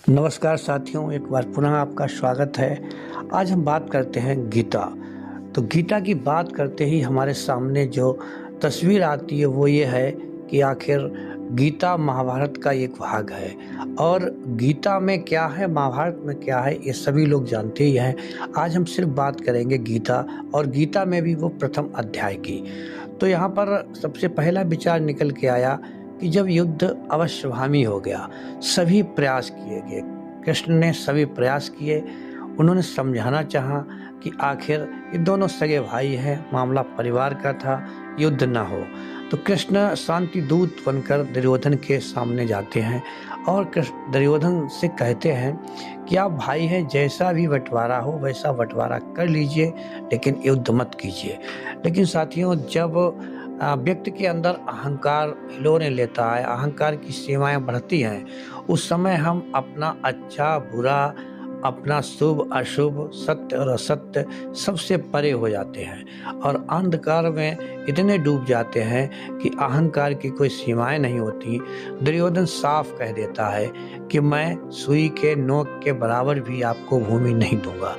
नमस्कार साथियों, एक बार पुनः आपका स्वागत है। आज हम बात करते हैं गीता। तो गीता की बात करते ही हमारे सामने जो तस्वीर आती है वो ये है कि आखिर गीता महाभारत का एक भाग है। और गीता में क्या है, महाभारत में क्या है, ये सभी लोग जानते ही हैं। आज हम सिर्फ बात करेंगे गीता, और गीता में भी वो प्रथम अध्याय की। तो यहाँ पर सबसे पहला विचार निकल के आया कि जब युद्ध अवश्यभावी हो गया, सभी प्रयास किए गए, कृष्ण ने सभी प्रयास किए। उन्होंने समझाना चाहा कि आखिर ये दोनों सगे भाई हैं, मामला परिवार का था, युद्ध ना हो। तो कृष्ण शांति दूत बनकर दुर्योधन के सामने जाते हैं और कृष्ण दुर्योधन से कहते हैं कि आप भाई हैं, जैसा भी बंटवारा हो वैसा बंटवारा कर लीजिए, लेकिन युद्ध मत कीजिए। लेकिन साथियों, जब व्यक्ति के अंदर अहंकार हिलोने लेता है, अहंकार की सीमाएं बढ़ती हैं, उस समय हम अपना अच्छा बुरा, अपना शुभ अशुभ, सत्य और असत्य सबसे परे हो जाते हैं और अंधकार में इतने डूब जाते हैं कि अहंकार की कोई सीमाएं नहीं होती। दुर्योधन साफ कह देता है कि मैं सुई के नोक के बराबर भी आपको भूमि नहीं दूंगा।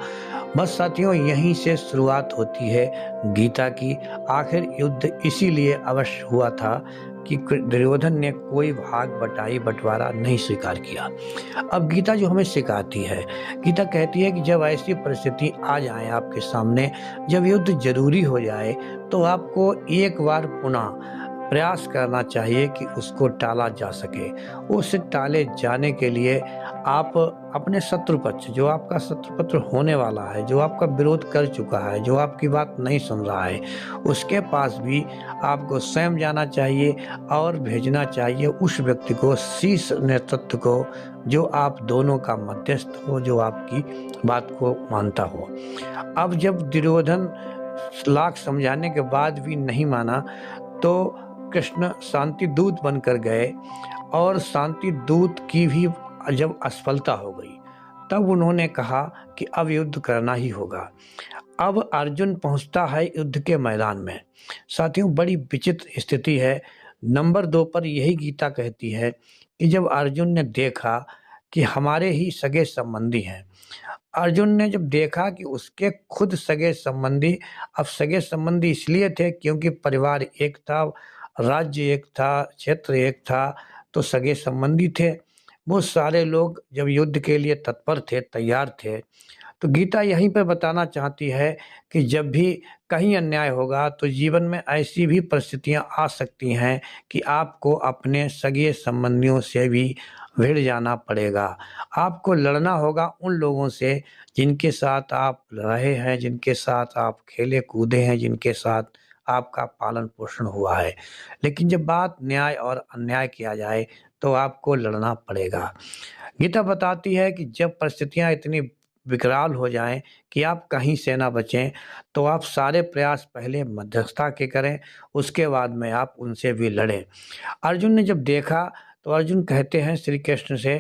बस साथियों, यहीं से शुरुआत होती है गीता की। आखिर युद्ध इसीलिए अवश्य हुआ था कि दुर्योधन ने कोई भाग बटाई बंटवारा नहीं स्वीकार किया। अब गीता जो हमें सिखाती है, गीता कहती है कि जब ऐसी परिस्थिति आ जाए आपके सामने, जब युद्ध जरूरी हो जाए, तो आपको एक बार पुनः प्रयास करना चाहिए कि उसको टाला जा सके। उस टाले जाने के लिए आप अपने शत्रु पक्ष, जो आपका शत्रु पक्ष होने वाला है, जो आपका विरोध कर चुका है, जो आपकी बात नहीं सुन रहा है, उसके पास भी आपको स्वयं जाना चाहिए और भेजना चाहिए उस व्यक्ति को, शीर्ष नेतृत्व को, जो आप दोनों का मध्यस्थ हो, जो आपकी बात को मानता हो। अब जब दुर्योधन लाख समझाने के बाद भी नहीं माना, तो कृष्ण शांति दूत बनकर गए और शांति दूत की भी जब असफलता हो गई, तब उन्होंने कहा कि अब युद्ध करना ही होगा। अब अर्जुन पहुंचता है युद्ध के मैदान में। साथियों, बड़ी विचित्र स्थिति है। नंबर 2 पर यही गीता कहती है कि जब अर्जुन ने देखा कि हमारे ही सगे संबंधी हैं, अर्जुन ने जब देखा कि उसके खुद सगे संबंधी, अब सगे संबंधी इसलिए थे क्योंकि परिवार एक था, राज्य एक था, क्षेत्र एक था, तो सगे संबंधी थे। वो सारे लोग जब युद्ध के लिए तत्पर थे, तैयार थे। तो गीता यहीं पर बताना चाहती है कि जब भी कहीं अन्याय होगा, तो जीवन में ऐसी भी परिस्थितियां आ सकती हैं कि आपको अपने सगे संबंधियों से भी भिड़ जाना पड़ेगा। आपको लड़ना होगा उन लोगों से जिनके साथ आप रहे हैं, जिनके साथ आप खेले कूदे हैं, जिनके साथ आपका पालन पोषण हुआ है। लेकिन जब बात न्याय और अन्याय किया जाए, तो आपको लड़ना पड़ेगा। गीता बताती है कि जब परिस्थितियां इतनी विकराल हो जाएं कि आप कहीं से ना बचें, तो आप सारे प्रयास पहले मध्यस्थता के करें, उसके बाद में आप उनसे भी लड़ें। अर्जुन ने जब देखा, तो अर्जुन कहते हैं श्री कृष्ण से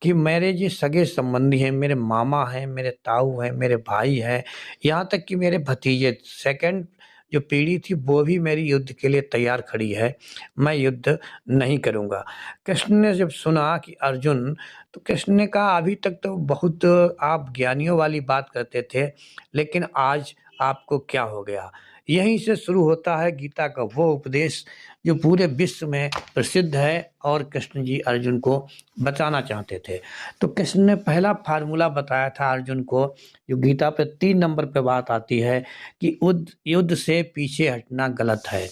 कि मेरे जो सगे संबंधी हैं, मेरे मामा हैं, मेरे ताऊ हैं, मेरे भाई हैं, यहाँ तक कि मेरे भतीजे, सेकंड जो पीढ़ी थी वो भी मेरी युद्ध के लिए तैयार खड़ी है, मैं युद्ध नहीं करूँगा। कृष्ण ने जब सुना कि अर्जुन, तो कृष्ण ने कहा अभी तक तो बहुत आप ज्ञानियों वाली बात करते थे, लेकिन आज आपको क्या हो गया। यहीं से शुरू होता है गीता का वो उपदेश जो पूरे विश्व में प्रसिद्ध है और कृष्ण जी अर्जुन को बताना चाहते थे। तो कृष्ण ने पहला फार्मूला बताया था अर्जुन को, जो गीता पे 3 नंबर पे बात आती है कि युद्ध से पीछे हटना गलत है।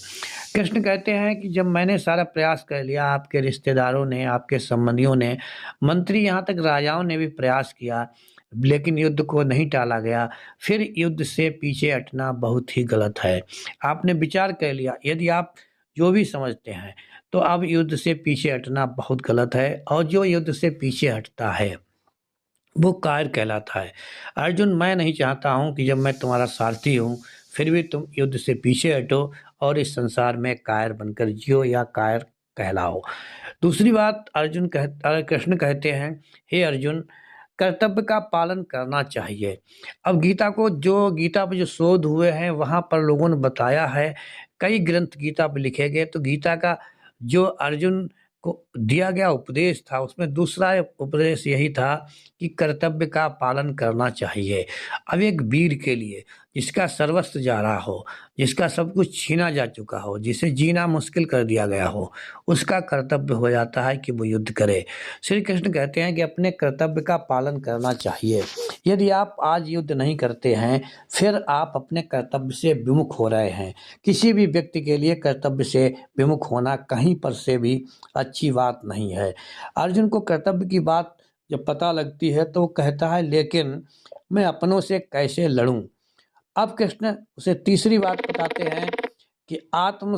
कृष्ण कहते हैं कि जब मैंने सारा प्रयास कर लिया, आपके रिश्तेदारों ने, आपके संबंधियों ने, मंत्री, यहाँ तक राजाओं ने भी प्रयास किया, लेकिन युद्ध को नहीं टाला गया, फिर युद्ध से पीछे हटना बहुत ही गलत है। आपने विचार कर लिया, यदि आप जो भी समझते हैं, तो अब युद्ध से पीछे हटना बहुत गलत है, और जो युद्ध से पीछे हटता है वो कायर कहलाता है। अर्जुन, मैं नहीं चाहता हूँ कि जब मैं तुम्हारा सारथी हूँ, फिर भी तुम युद्ध से पीछे हटो और इस संसार में कायर बनकर जियो या कायर कहलाओ। दूसरी बात, कृष्ण कहते हैं, हे अर्जुन, कर्तव्य का पालन करना चाहिए। अब गीता पे जो शोध हुए हैं, वहाँ पर लोगों ने बताया है, कई ग्रंथ गीता पे लिखे गए, तो गीता का जो अर्जुन को दिया गया उपदेश था, उसमें दूसरा उपदेश यही था कि कर्तव्य का पालन करना चाहिए। अब एक वीर के लिए, जिसका सर्वस्व जा रहा हो, जिसका सब कुछ छीना जा चुका हो, जिसे जीना मुश्किल कर दिया गया हो, उसका कर्तव्य हो जाता है कि वो युद्ध करे। श्री कृष्ण कहते हैं कि अपने कर्तव्य का पालन करना चाहिए। यदि आप आज युद्ध नहीं करते हैं, फिर आप अपने कर्तव्य से विमुख हो रहे हैं। किसी भी व्यक्ति के लिए कर्तव्य से विमुख होना कहीं पर से भी अच्छी बात नहीं है। अर्जुन को कर्तव्य की बात जब पता लगती है तो वो कहता है, लेकिन मैं अपनों से कैसे लड़ूं। अब कृष्ण उसे तीसरी बात बताते हैं कि आत्म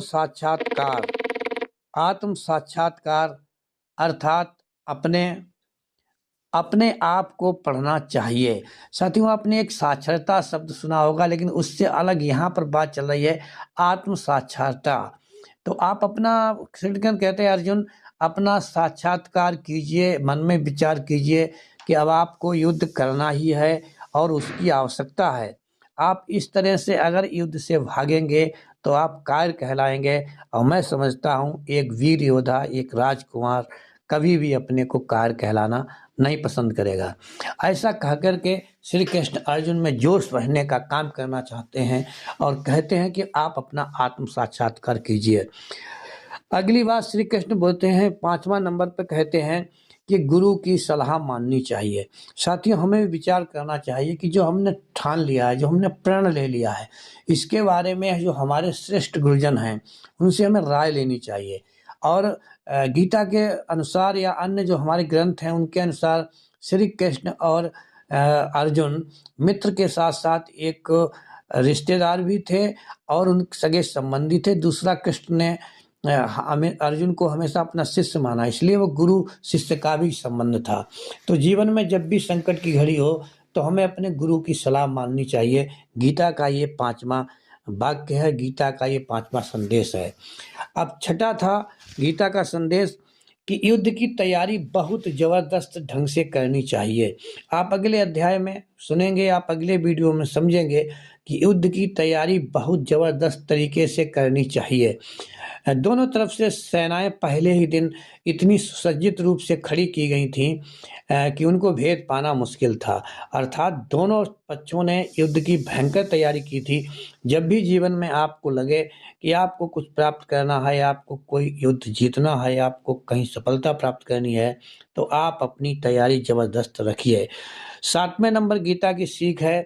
साक्षात्कार अर्थात अपने अपने आप को पढ़ना चाहिए। साथियों, आपने एक साक्षरता शब्द सुना होगा, लेकिन उससे अलग यहाँ पर बात चल रही है आत्म साक्षरता। तो आप अपना, श्री कृष्ण कहते हैं अर्जुन, अपना साक्षात्कार कीजिए, मन में विचार कीजिए कि अब आपको युद्ध करना ही है और उसकी आवश्यकता है। आप इस तरह से अगर युद्ध से भागेंगे तो आप कायर कहलाएंगे। और मैं समझता हूँ एक वीर योद्धा, एक राजकुमार कभी भी अपने को कायर कहलाना नहीं पसंद करेगा। ऐसा कह कर के श्री कृष्ण अर्जुन में जोश भरने का काम करना चाहते हैं और कहते हैं कि आप अपना आत्म साक्षात्कार कीजिए। अगली बात श्री कृष्ण बोलते हैं, 5वां नंबर पर कहते हैं कि गुरु की सलाह माननी चाहिए। साथियों, हमें विचार करना चाहिए कि जो हमने ठान लिया है, जो हमने प्रण ले लिया है, इसके बारे में जो हमारे श्रेष्ठ गुरुजन हैं उनसे हमें राय लेनी चाहिए। और गीता के अनुसार या अन्य जो हमारे ग्रंथ हैं उनके अनुसार श्री कृष्ण और अर्जुन मित्र के साथ साथ एक रिश्तेदार भी थे और उन सगे संबंधी थे। दूसरा, कृष्ण ने हमें अर्जुन को हमेशा अपना शिष्य माना, इसलिए वो गुरु शिष्य का भी संबंध था। तो जीवन में जब भी संकट की घड़ी हो तो हमें अपने गुरु की सलाह माननी चाहिए। गीता का ये 5वां वाक्य है, गीता का ये 5वां संदेश है। अब छठा था गीता का संदेश कि युद्ध की तैयारी बहुत जबरदस्त ढंग से करनी चाहिए। आप अगले अध्याय में सुनेंगे, आप अगले वीडियो में समझेंगे कि युद्ध की तैयारी बहुत जबरदस्त तरीके से करनी चाहिए। दोनों तरफ से सेनाएं पहले ही दिन इतनी सुसज्जित रूप से खड़ी की गई थीं कि उनको भेद पाना मुश्किल था। अर्थात दोनों पक्षों ने युद्ध की भयंकर तैयारी की थी। जब भी जीवन में आपको लगे कि आपको कुछ प्राप्त करना है, आपको कोई युद्ध जीतना है, आपको कहीं सफलता प्राप्त करनी है, तो आप अपनी तैयारी जबरदस्त रखिए। 7वें नंबर गीता की सीख है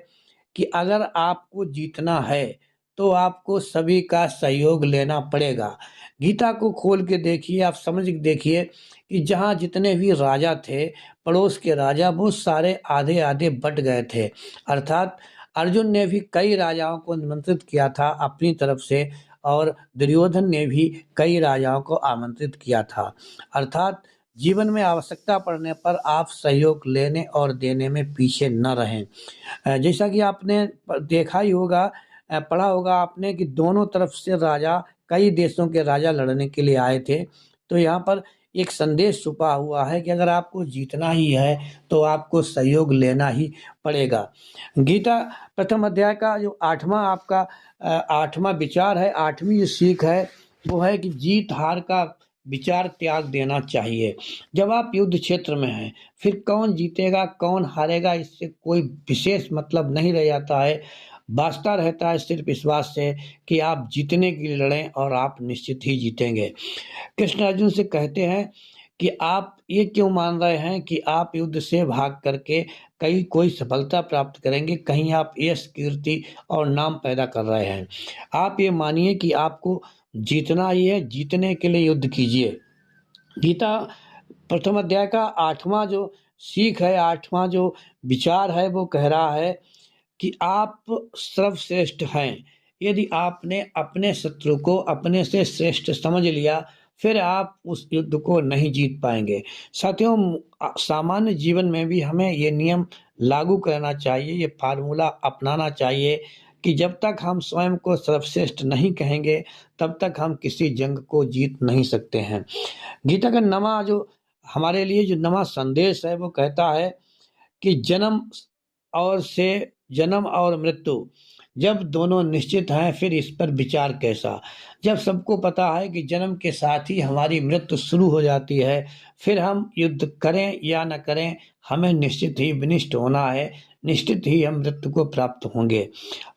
कि अगर आपको जीतना है तो आपको सभी का सहयोग लेना पड़ेगा। गीता को खोल के देखिए, आप समझ के देखिए कि जहाँ जितने भी राजा थे, पड़ोस के राजा, वो सारे आधे आधे बट गए थे। अर्थात अर्जुन ने भी कई राजाओं को निमंत्रित किया था अपनी तरफ से और दुर्योधन ने भी कई राजाओं को आमंत्रित किया था। अर्थात जीवन में आवश्यकता पड़ने पर आप सहयोग लेने और देने में पीछे न रहें। जैसा कि आपने देखा ही होगा, पढ़ा होगा आपने कि दोनों तरफ से राजा, कई देशों के राजा लड़ने के लिए आए थे। तो यहाँ पर एक संदेश छुपा हुआ है कि अगर आपको जीतना ही है तो आपको सहयोग लेना ही पड़ेगा। गीता प्रथम अध्याय का जो 8वां विचार है, 8वीं जो सीख है, वो है कि जीत हार का विचार त्याग देना चाहिए। जब आप युद्ध क्षेत्र में हैं, फिर कौन जीतेगा कौन हारेगा इससे कोई विशेष मतलब नहीं रह जाता है। वास्ता रहता है सिर्फ इस बात से कि आप जीतने के लिए लड़ें और आप निश्चित ही जीतेंगे। कृष्ण अर्जुन से कहते हैं कि आप ये क्यों मान रहे हैं कि आप युद्ध से भाग करके कहीं कोई सफलता प्राप्त करेंगे, कहीं आप यश, कीर्ति और नाम पैदा कर रहे हैं। आप ये मानिए कि आपको जीतना ही है, जीतने के लिए युद्ध कीजिए। गीता प्रथम अध्याय का 8वां जो सीख है, 8वां जो विचार है, वो कह रहा है कि आप सर्वश्रेष्ठ हैं। यदि आपने अपने शत्रु को अपने से श्रेष्ठ समझ लिया, फिर आप उस युद्ध को नहीं जीत पाएंगे। साथियों, सामान्य जीवन में भी हमें ये नियम लागू करना चाहिए, ये फार्मूला अपनाना चाहिए कि जब तक हम स्वयं को सर्वश्रेष्ठ नहीं कहेंगे, तब तक हम किसी जंग को जीत नहीं सकते हैं। गीता का नवा जो हमारे लिए जो नवा संदेश है, वो कहता है कि जन्म और मृत्यु जब दोनों निश्चित हैं फिर इस पर विचार कैसा। जब सबको पता है कि जन्म के साथ ही हमारी मृत्यु शुरू हो जाती है, फिर हम युद्ध करें या न करें, हमें निश्चित ही विनिष्ट होना है, निश्चित ही हम मृत्यु को प्राप्त होंगे।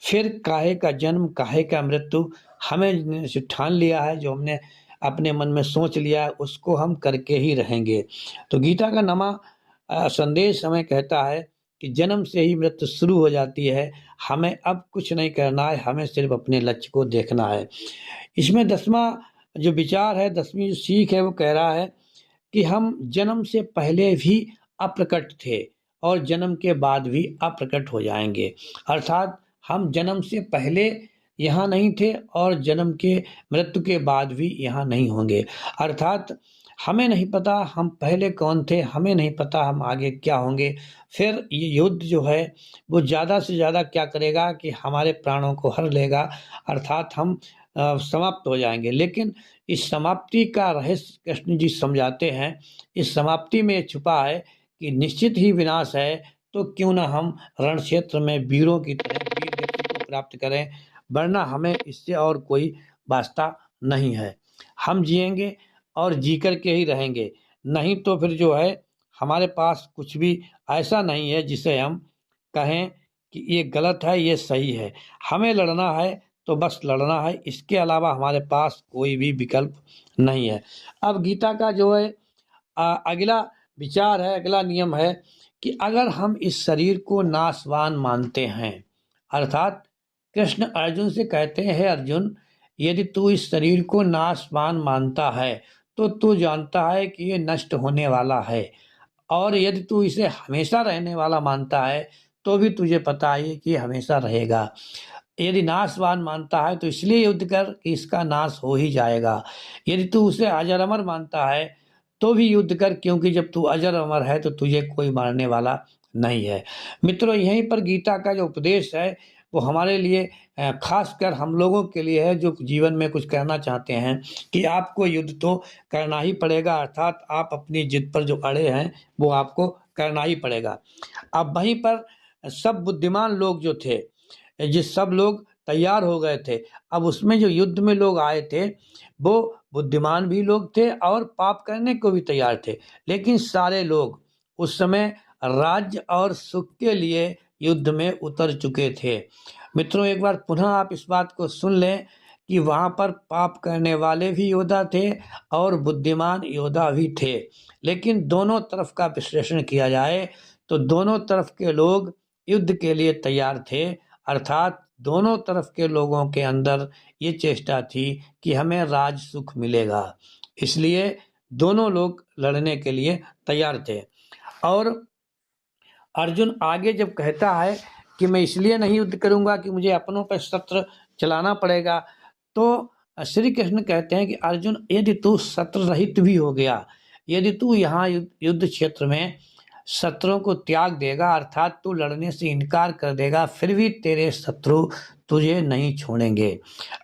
फिर काहे का जन्म काहे का मृत्यु, हमें ठान लिया है, जो हमने अपने मन में सोच लिया है उसको हम करके ही रहेंगे। तो गीता का नमा संदेश हमें कहता है कि जन्म से ही मृत्यु शुरू हो जाती है, हमें अब कुछ नहीं करना है, हमें सिर्फ अपने लक्ष्य को देखना है। इसमें 10वां जो विचार है, 10वीं जो सीख है वो कह रहा है कि हम जन्म से पहले भी अप्रकट थे और जन्म के बाद भी अप्रकट हो जाएंगे। अर्थात हम जन्म से पहले यहाँ नहीं थे और जन्म के मृत्यु के बाद भी यहाँ नहीं होंगे। अर्थात हमें नहीं पता हम पहले कौन थे, हमें नहीं पता हम आगे क्या होंगे। फिर ये युद्ध जो है वो ज़्यादा से ज़्यादा क्या करेगा कि हमारे प्राणों को हर लेगा, अर्थात हम समाप्त हो जाएंगे। लेकिन इस समाप्ति का रहस्य कृष्ण जी समझाते हैं। इस समाप्ति में छुपा है कि निश्चित ही विनाश है, तो क्यों ना हम रण क्षेत्र में वीरों की तरह वीर गति को प्राप्त करें, वरना हमें इससे और कोई वास्ता नहीं है। हम जिएंगे और जी कर के ही रहेंगे, नहीं तो फिर जो है हमारे पास कुछ भी ऐसा नहीं है जिसे हम कहें कि ये गलत है ये सही है। हमें लड़ना है तो बस लड़ना है, इसके अलावा हमारे पास कोई भी विकल्प नहीं है। अब गीता का जो है अगला विचार है, अगला नियम है कि अगर हम इस शरीर को नाशवान मानते हैं, अर्थात कृष्ण अर्जुन से कहते हैं, हे अर्जुन, यदि तू इस शरीर को नाशवान मानता है तो तू जानता है कि ये नष्ट होने वाला है, और यदि तू इसे हमेशा रहने वाला मानता है तो भी तुझे पता है कि ये हमेशा रहेगा। यदि नाशवान मानता है तो इसलिए युद्ध कर कि इसका नाश हो ही जाएगा। यदि तू उसे अजर अमर मानता है तो भी युद्ध कर, क्योंकि जब तू अजर अमर है तो तुझे कोई मारने वाला नहीं है। मित्रों, यहीं पर गीता का जो उपदेश है वो हमारे लिए खासकर हम लोगों के लिए है जो जीवन में कुछ करना चाहते हैं कि आपको युद्ध तो करना ही पड़ेगा, अर्थात आप अपनी जिद पर जो अड़े हैं वो आपको करना ही पड़ेगा। अब वहीं पर सब बुद्धिमान लोग जो थे, जिस सब लोग तैयार हो गए थे, अब उसमें जो युद्ध में लोग आए थे वो बुद्धिमान भी लोग थे और पाप करने को भी तैयार थे। लेकिन सारे लोग उस समय राज्य और सुख के लिए युद्ध में उतर चुके थे। मित्रों, एक बार पुनः आप इस बात को सुन लें कि वहाँ पर पाप करने वाले भी योद्धा थे और बुद्धिमान योद्धा भी थे। लेकिन दोनों तरफ का विश्लेषण किया जाए तो दोनों तरफ के लोग युद्ध के लिए तैयार थे, अर्थात दोनों तरफ के लोगों के अंदर ये चेष्टा थी कि हमें राज सुख मिलेगा, इसलिए दोनों लोग लड़ने के लिए तैयार थे। और अर्जुन आगे जब कहता है कि मैं इसलिए नहीं युद्ध करूंगा कि मुझे अपनों पर शस्त्र चलाना पड़ेगा, तो श्री कृष्ण कहते हैं कि अर्जुन, यदि तू शस्त्र रहित भी हो गया, यदि तू यहाँ युद्ध क्षेत्र में शत्रुओं को त्याग देगा, अर्थात तू लड़ने से इनकार कर देगा, फिर भी तेरे शत्रु तुझे नहीं छोड़ेंगे।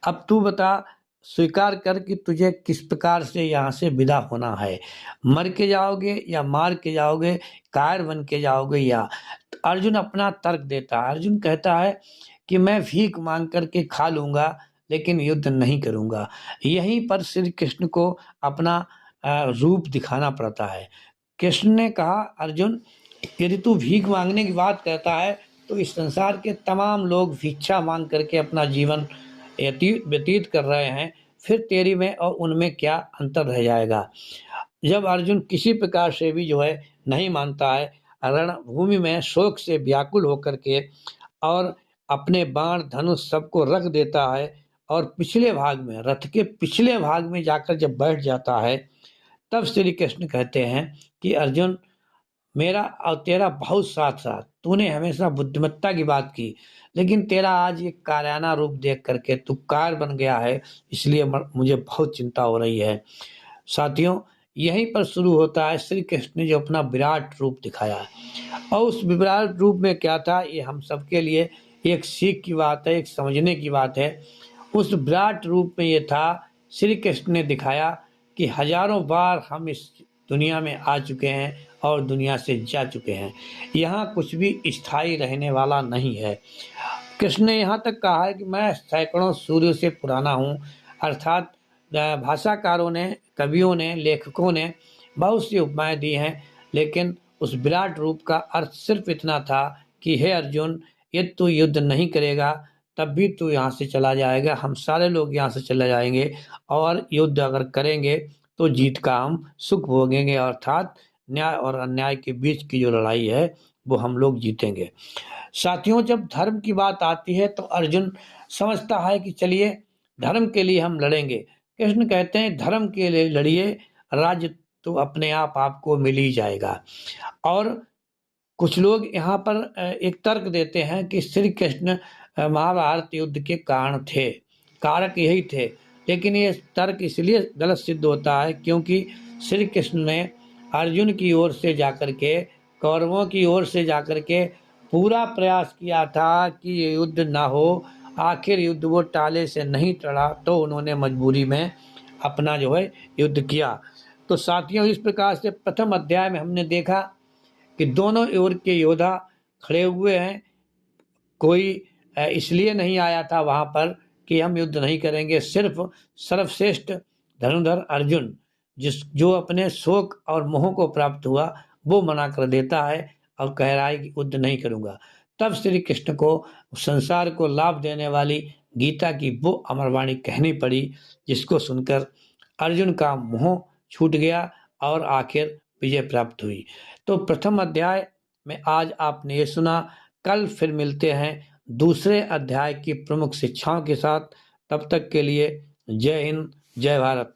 अब तू बता, स्वीकार कर कि तुझे किस प्रकार से यहाँ से विदा होना है, मर के जाओगे या मार के जाओगे, कायर बन के जाओगे या। तो अर्जुन अपना तर्क देता है। अर्जुन कहता है कि मैं भीख मांग करके खा लूंगा लेकिन युद्ध नहीं करूंगा। यहीं पर श्री कृष्ण को अपना रूप दिखाना पड़ता है। कृष्ण ने कहा, अर्जुन, यदि तू भीख मांगने की बात कहता है तो इस संसार के तमाम लोग भिक्षा मांग करके अपना जीवन व्यतीत कर रहे हैं, फिर तेरी में और उनमें क्या अंतर रह जाएगा। जब अर्जुन किसी प्रकार से भी जो है नहीं मानता है, रणभूमि में शोक से व्याकुल होकर के और अपने बाण धनुष सबको रख देता है और पिछले भाग में, रथ के पिछले भाग में जाकर जब बैठ जाता है, तब श्री कृष्ण कहते हैं कि अर्जुन, मेरा और तेरा बहुत साथ साथ, तूने हमेशा बुद्धिमत्ता की बात की, लेकिन तेरा आज ये कायराना रूप देख करके तू कार बन गया है, इसलिए मुझे बहुत चिंता हो रही है। साथियों, यहीं पर शुरू होता है श्री कृष्ण ने जो अपना विराट रूप दिखाया है। और उस विराट रूप में क्या था, ये हम सबके लिए एक सीख की बात है, एक समझने की बात है। उस विराट रूप में ये था, श्री कृष्ण ने दिखाया कि हजारों बार हम इस दुनिया में आ चुके हैं और दुनिया से जा चुके हैं, यहाँ कुछ भी स्थायी रहने वाला नहीं है। कृष्ण ने यहाँ तक कहा है कि मैं सैकड़ों सूर्यों से पुराना हूँ, अर्थात भाषाकारों ने, कवियों ने, लेखकों ने बहुत सी उपमाएं दी हैं, लेकिन उस विराट रूप का अर्थ सिर्फ इतना था कि हे अर्जुन, यदि तू युद्ध नहीं करेगा तब भी तू यहाँ से चला जाएगा, हम सारे लोग यहाँ से चले जाएंगे, और युद्ध अगर करेंगे तो जीत का हम सुख भोगेंगे, अर्थात न्याय और अन्याय के बीच की जो लड़ाई है वो हम लोग जीतेंगे। साथियों, जब धर्म की बात आती है तो अर्जुन समझता है कि चलिए धर्म के लिए हम लड़ेंगे। कृष्ण कहते हैं धर्म के लिए लड़िए, राज्य तो अपने आप आपको मिल ही जाएगा। और कुछ लोग यहाँ पर एक तर्क देते हैं कि श्री कृष्ण महाभारत युद्ध के कारण थे, कारक यही थे, लेकिन ये तर्क इसलिए गलत सिद्ध होता है क्योंकि श्री कृष्ण ने अर्जुन की ओर से जाकर के, कौरवों की ओर से जाकर के पूरा प्रयास किया था कि ये युद्ध ना हो। आखिर युद्ध वो टाले से नहीं टला तो उन्होंने मजबूरी में अपना जो है युद्ध किया। तो साथियों, इस प्रकार से प्रथम अध्याय में हमने देखा कि दोनों ओर के योद्धा खड़े हुए हैं। कोई इसलिए नहीं आया था वहां पर कि हम युद्ध नहीं करेंगे, सिर्फ सर्वश्रेष्ठ धनुर्धर अर्जुन जो अपने शोक और मोह को प्राप्त हुआ वो मना कर देता है और कह रहा है कि युद्ध नहीं करूंगा। तब श्री कृष्ण को संसार को लाभ देने वाली गीता की वो अमरवाणी कहनी पड़ी, जिसको सुनकर अर्जुन का मोह छूट गया और आखिर विजय प्राप्त हुई। तो प्रथम अध्याय में आज आपने ये सुना। कल फिर मिलते हैं दूसरे अध्याय की प्रमुख शिक्षाओं के साथ। तब तक के लिए जय हिंद, जय भारत।